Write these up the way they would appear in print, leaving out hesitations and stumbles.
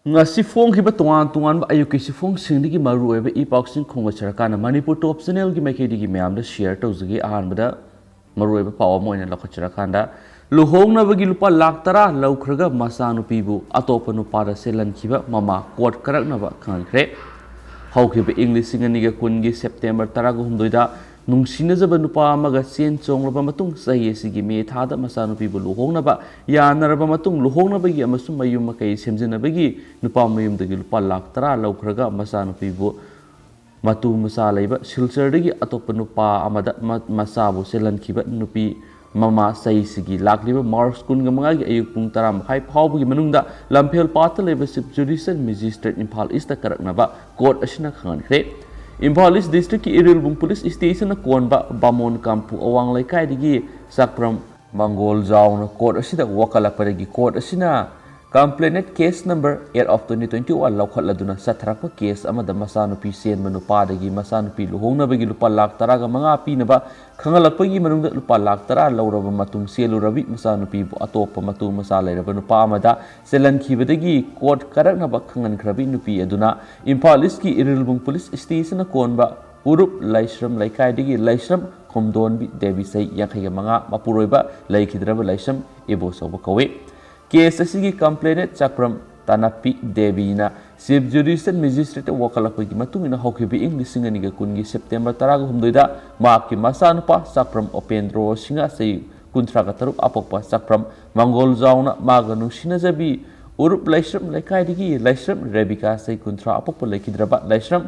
ngasi phong ki ba tuan ayuki si phong sing gi maru ebe I pausing khonga charakana Manipur top channel gi maikedi gi myam da share tawzigi ahan bada maru ebe pawa moina lakha charakanda luhong na bagi lupa lakh tara laukhraga masanu pibu atopa nu para selan kiba mama court karak na ba khangkre hauki be english singani ga kun gi september tara gu humdoida nungsina jaba nupa amaga chen chongraba matung sahi asigi me thada masanu pibu luhong na ba yanaraba matung luhong na bagi amasum mayum makai semjina bagi nupa mayum dagi lupa lakh tara laukhraga masanu pibu matu masa laiba silchar dagi atopa nupa amada masabu selan kiba nupi mama sahi sigi lakliba mars kun gamanga gi ayuk pung tara makai phawbu gi manungda lamphel pata leba sub judicial magistrate Imphal East karakna ba court asina khan khre Imphal East district ki Irilbung police station na konba Bamon Kampu awang laikai digi sakpram Mangol Jauna court asida wakala paragi court asina complainant case number 8 of 2021 laukhatladuna satharakpa case amada masanupi sen manupa dagi masanupi luhongna bagi lupa lakh tara ga manga pinaba khangalakpagi manungda lupa lakh tara lauraba matung selu rabi masanupi bu atopa matu masa lairaba nupa amada selan khibadagi court karakna ba khangan khrabi nupi aduna Imphal East ki Irilbung police station na konba urup laisram laikai dagi laisram khomdonbi devi sai yakhai ga manga mapuroiba laikhidraba laisram ebo soba kawe case asigi complainant chakram tanapi devina chief judicial magistrate wakalakpagi matungina haukibi english singani ga kungi september taraga humdoida maaki masanupa chakram opendro singa sei kuntra ga taruk apokpa chakram mangol jauna maga nungsina jabi urup laisram laikai digi laisram rebika sei kuntra apokpa laikhidraba laisram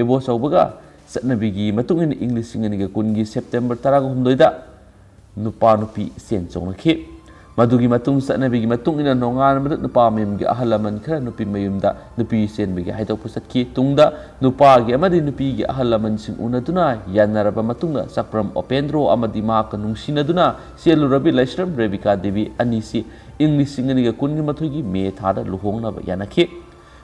ebo saubaga satnabigi matungina english singani ga kungi september taraga humdoida nupa nupi sen chongna Madugi matung satnabigi matung ina nongan madat nupa mayamgi ahalaman khara nupi mayumda nupi senbigi haitau pusatki tungda nupa gi amadi nupi gi ahalaman sing unaduna yanaraba matungda sakpram opendro amadi maka nungsinaduna selurabi laisram rebika devi anisi english singani ga kungi mathugi me thada luhongnaba yanakhe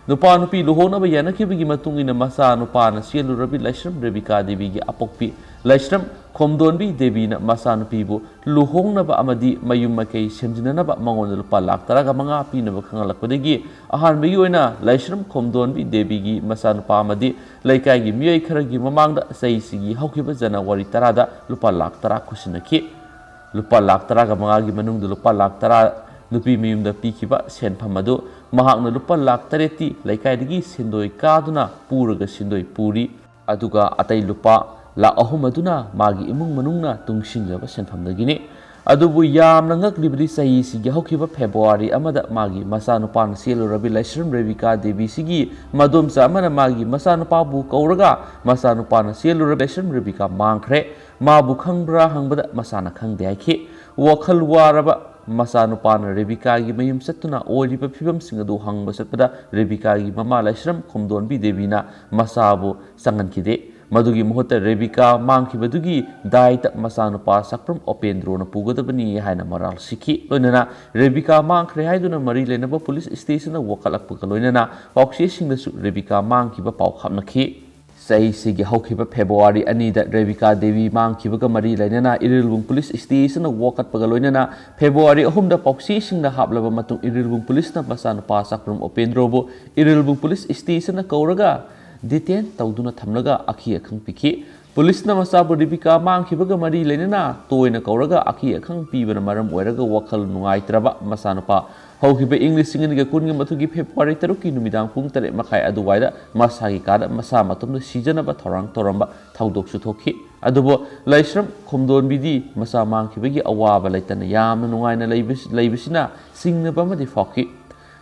nupa nupi luhongnaba yanakhibigi matung ina masa nupa na selurabi laisram rebika devi gi apokpi laisram khomdonbi devi na masa nupi bu luhongnaba amadi mayum makai semjinanaba mangon lupa lakh taraga manga pinaba khangalakpadagi ahanbagi oina laisram khomdonbi devi gi masa nupa amadi laikai gi miyai kharagi mamangda saisigi haukiba January 10 da lupa lakh tara khusinaki lupa lakh taraga manga gi manung lupa lakh tara nupi miyumda pikiba senpham adu mahakna lupa lakh tareti laikai digi sindoi kaduna puraga sindoi puri aduga atai lupa la ahum aduna magi imung manungna tungsingjaba senphamdagini adubu yamna ngaklibri sahi sigi haukiba February amada magi masanupan selurabi laisram rebika devi sigi madomsa amana magi masanupa bu kauraga masanupan selurabi laisram rebika mangkhre mabu khangbra hangbada masana khangde haikhe wakhal waraba masanupana rebika gi mayum satuna oriba phibam singadu hangba satpada rebika gi mama laisram khomdonbi devina masabu sangankide Madugi muhota rebika mangkibadugi daita masanupa sakpram opendro na pugadabani haina maral sikhi loinana rebika mangkhre haiduna mari lenaba police station na wakalakpaka loinana paukse singdasu rebika mangkiba pau khapnakhi sahi sigi haukiba February ani da rebika devi mangkibaga mari lenana Irilbung police station na wakatpaga loinana February 3 da paukse singda haplaba matung Irilbung police na masanupa sakpram opendro bo Irilbung police station na kauraga detain tauduna thamlaga akhi akhang pikhi police na masabu rebika mangkhibaga mari lenana toina kauraga akhi akhang pibana maram oiraga wakhal nungaitraba masanupa haukiba english singani ga kunga mathugi February 3 ki numidang pung 3 makai aduwaida masagi kada masa matumda sijanaba thorang toramba thaudok su thokhi adubo laisram khomdon bidi masa mangkhibagi awaba laitana yamna nungaina leibisina singnaba madi fakhi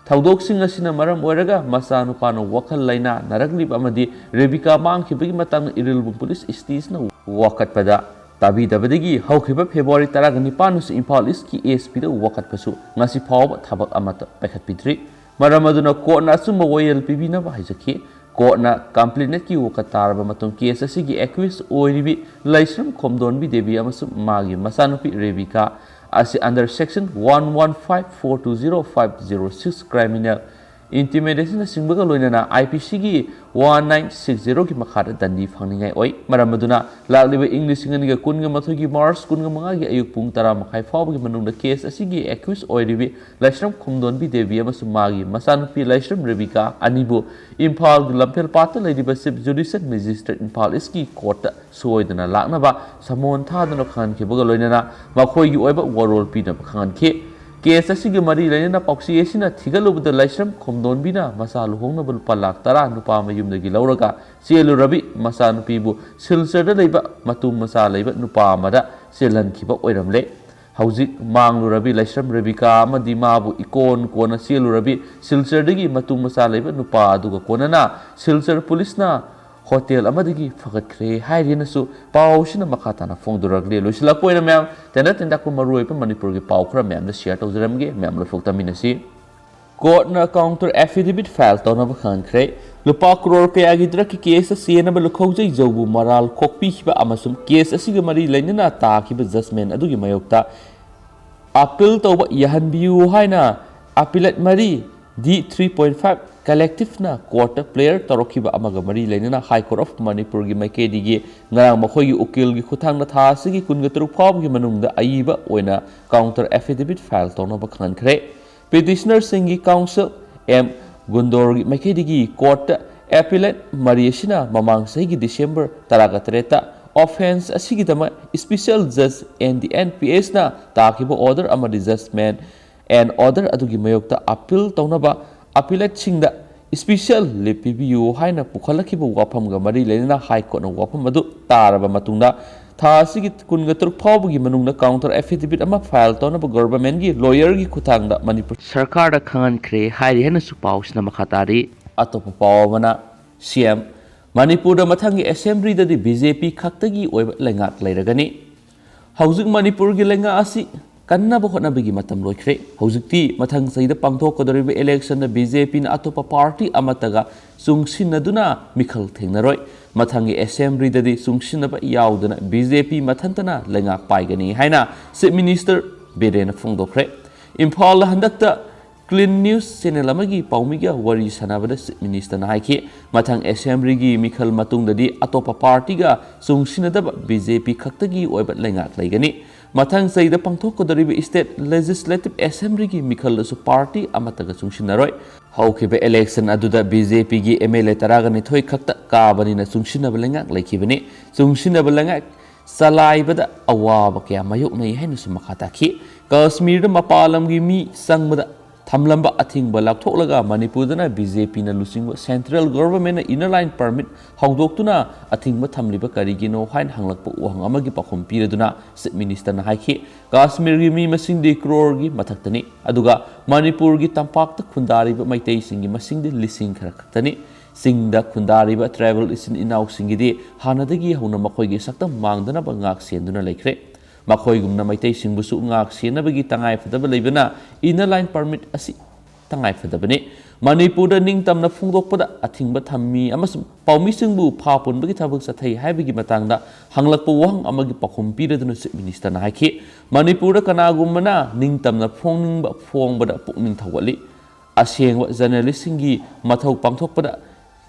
Thaudok-sing asina maram oiraga masanupano wakhal laina naraglib amadi rebika mangkhibagi matangna Irilbung police station na wakatpada tabidabadagi haukiba February 19 su Imphal East ki ASP da wakatpasu ngasi phawba thabak amata paikhatpidri maram aduna courtna sumba royal pibina ba haijaki courtna complainant ki wakatarba matung case asigi accused oiribi laisram khomdonbi devi amasu magi masanupi rebika as under section 115420 506 criminal intimidation singbaga loinana IPC gi 1960 gi makhada dandi phangningai oi maram maduna lakliba English ngani ga kunga mathoi gi Mars kunga manga gi ayuk pung tara makhai fawb gi manungda case asigi accused oiribi Laishram Khumdon bi Devi amasung magi masanupi Laishram Rebecca anibu Imphal gi lampel pata ladiba sib judicial magistrate Imphal iski court soidana laknaba samon thadana khan ke baga loinana makhoi gi oiba warol pina khan ke case asigi mari lainana pauksi esina thigalubda Laishram Khumdon bina masa luhongna bul palak tara nupa mayumda gi lauraga selu rabi masanupi bu silsarda leiba matum masa leiba nupa amada selan khiba oiramle hauzik manglu rabi Laishram Rebecca amadi mabu ikon kona selu rabi silsardagi matum masa leiba nupa aduga konana silsar police na hotel amadagi fagatkhre hairinasu pausina makhatana fongduragle loisila poina mem tena tenda ko maroi pa Manipur gi pau khra mem da share tawjaramge mem lo foktaminasi court na counter affidavit file tawna ba khankhre lupa crore kaya gi dra ki case siena ba lokhojai jobu moral khokpi khiba amasum case asiga mari lainana ta khiba judgment adugi mayokta appeal tawba yahanbiu haina appellate mari D 3.5 collective na court player tarokiba amaga mari lainana High Court of Manipur gi maikedi gi ngarang makhoi gi ukil gi khuthang na tha sigi kunga turuk phawb gi manungda aiba oina counter affidavit file tawna ba khankhre petitioner singi council M Gundor gi maikedi gi court appellate mari asina mamang sahi gi December 13 offense asigi dama special judge and the NPS na takiba order amadi judgment and order adugi mayokta appeal tawnaba appellate singda special lepibiu haina pukhalakhiba wafam ga mari lenana High Court na wafam adu taraba matungda tha asigi kunga turuk phawbugi manungna counter affidavit ama file tawnaba government gi lawyer gi khuthangda Manipur sarkar da khan khre hairi hena su pausna makhatari atopa pawmana CM Manipur da mathangi assembly da di BJP khaktagi oiba lengak leiragani hauzik Manipur gi lenga asi kanna ba hotna bigi matam loikhre haujikti mathang saida pangthok kodoriba election na BJP na atopa party amataga sungsinaduna mikhal thengnaroi mathangi assembly dadi sungsinaba yauduna BJP mathantana lengak paigani haina chief minister Birena phongdokhre Imphal handakta Clean News channel amagi paumiga wari sanabada chief minister na haiki mathang assembly gi mikhal matungdadi atopa party ga sungsinadaba BJP khaktagi oiba lengak leigani mathang saida pangthok kodoriba state legislative assembly gi mikhal su party amataga sungsinaroi haukiba election aduda BJP gi MLA taragani thoi khakta kabani na sungsinaba lengak laikibani sungsinaba lengak salaibada awaba kya mayuk nei hainu su makhata khi Kashmir da mapalam gi mi sangmada thamlamba athingba lakthoklaga Manipur dana BJP na lusingba central government na inner line permit hongdoktuna athingba thamliba karigino hain hanglakpa wahang amagi pakhom piraduna chief minister na haiki Kashmir gi mi masing de crore gi mathaktani aduga Manipur gi tampakta khundariba maitai singi masing de lising khara khaktani singda khundariba travel isin inau singi de hanadagi hona makhoi gi sakta mangdana ba ngak senduna laikre makhoi gumna maitai singbusu ngak senabagi tangai fadaba leibana inner line permit asi tangai fadabani Manipur da ningtamna phungdokpada athingba thammi amasum paumi singbu phapun bagi thabak sathai haibagi matangda hanglakpa wahang amagi pakhom piraduna chief minister na haiki Manipur da kanagumna ningtamna phongningba phongbada pukning thawali asengwa journalist singi mathau pangthokpada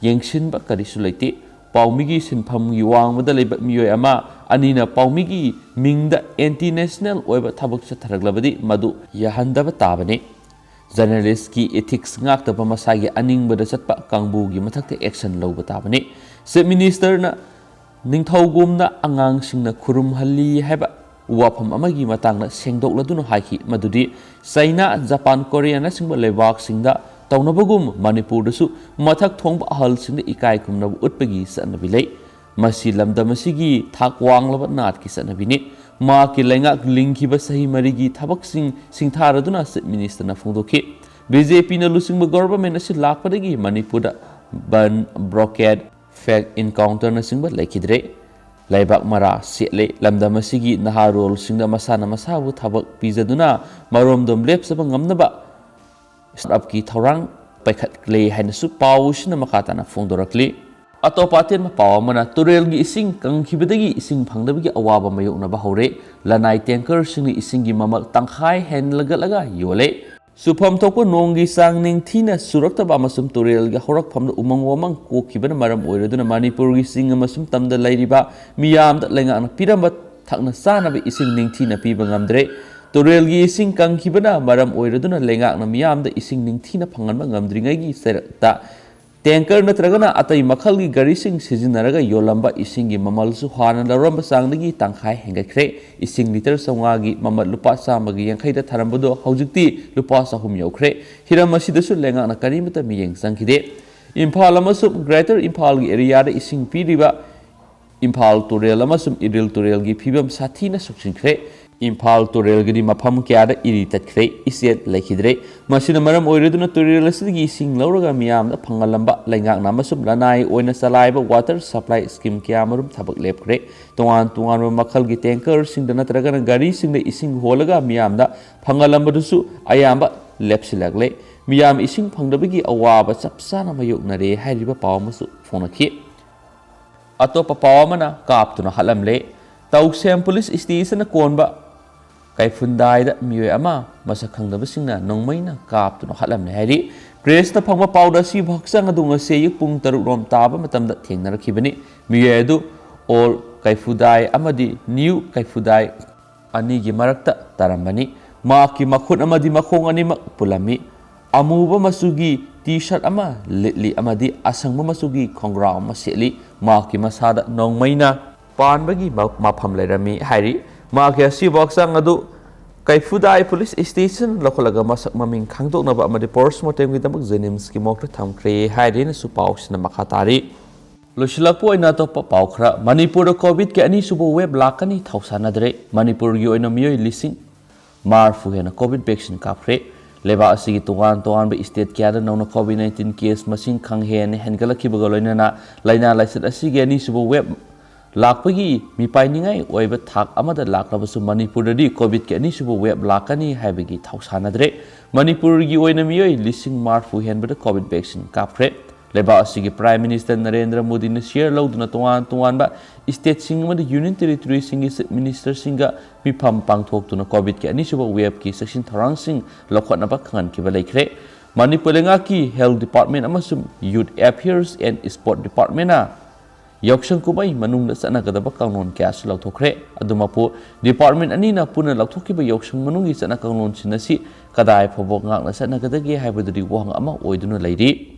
yengsinba karisu leite paumigi sinphamgi wangmada leiba miyoi ama anina paumigi mingda anti national oiba thabak chatharaglabadi madu yahandaba tabane journalist ki ethics ngaktaba masagi aningbada chatpa kangbugi mathakte action lawba tabane chief minister na ningthaugumna angang singna khurum halli haiba wafam amagi matangna sengdokladuna haiki madudi China Japan Korea na singba lebak singda taunabagum Manipur dasu mathak thongba ahal singda ikai kumna utpagi sanabi lei masi lamdamasigi thak wanglaba nat ki sanabini ma ki lenga lingkiba sahi marigi thabak singtharaduna chief minister na phongdoki BJP na lusingba government na si lakpadagi Manipur da ban blockade fake encounter na singba laikidre laibak mara setle lamdamasigi naharol singda masana masabu thabak pizaduna maromdom lepsaba ngamnaba startup ki thorang paikhat le hainasu pausina makatana phongdorakli atopaten ma pawamana turel gi ising kangkhibadagi ising phangdabagi awaba mayokna ba hore lanai tanker singni ising gi mamal tangkhai hen lagalaga yole Sufam thokpa nonggi sang ningthina suraktaba amasum turelga horakphamda umang wamang kokibana maram oiraduna Manipurgi sing amasum tamda lairiba miyamda lengana piramba thakna sanaba ising ningthina piba ngamdre turelgi ising kangkibana maram oiraduna lengakna miyamda ising ningthina phanganba ngamdringaigi serakta tanker natragana atai makhalgi garising sizinaraga yolamba isingi mamalsu hana laramba sangdagi tangkhai hengakhre ising liter sawagi mamal lupa samagi yankhaida tharambado haujikti lupa sahum yaukhre hiram asidasu lengakna karimata miyeng sangkhide Imphal amasum greater Imphal gi area da ising piriba Imphal turel amasum idil turel gi phibam sathina suksinkhre Imphal turel gi mafam kyada iri tatkre iset lekhidre masina maram oireduna turel asigi sing lauraga miyam da phangalamba lengak namasum lanai oina salaiba water supply scheme kyamarum thabak lepkhre tuan makhal gi tanker sing da natraga gari sing da ising holaga miyam da phangalamba dusu ayamba lepsilagle miyam ising phangdabagi awaba chapsana mayuknare hairiba pawmasu phonakhi atopa pawamana kaptuna halamle Tauksem police station konba kai fundai da miwe ama masakhangdaba singna nongmaina kaptuna halamne hairi press na phangma powder si bhaksang adunga se yik pung taruk rom taba matamda thengnarakibani miwe adu all kai fudai amadi new kai fudai ani gi marakta tarambani ma ki makhut amadi makhong ani pulami amuba masugi t-shirt ama litli amadi asangma masugi khongra ma seli ma ki masada nongmaina Panbagi mafam lerami hairi makia si boxang adu kai fudai police station lokolaga masak maming khangdok naba amadi postmortem gi tamak jenims ki mokra thamkre hairi na supaus na makhatari losilakpo ina to pawkhra Manipur covid ke ani subo web lakani thausanadre Manipur gi oina miyoi lising marfu hena covid vaccine kapre leba asigi tuan be state kya da nona covid 19 case masing khang hen hengalaki bagaloina na laina laiset asigi ani subo web lakpagi mipainingai oiba thak amada laklabasu Manipur di covid ke ani subu web lakani haibagi thausanadre Manipur gi oina miyoi lising marfu henbada covid vaccine kapre leba asigi prime minister Narendra Modi na share lauduna tuan ba state sing amada union territory sing minister singa mifam pangthok tuna covid ke ani subu web ki section tharang sing lokhotna ba khangan ki balaikhre Manipur lenga ki health department amasum youth affairs and sport department na Yakshan kubai manung na sana kadaba kangnon kaya si lauthokre adumapo department ani na puna lauthokiba yakshan manungi sana kangnon sinasi kadai phobok ngak na sana kadagi haibaduri wahang ama oiduna lairi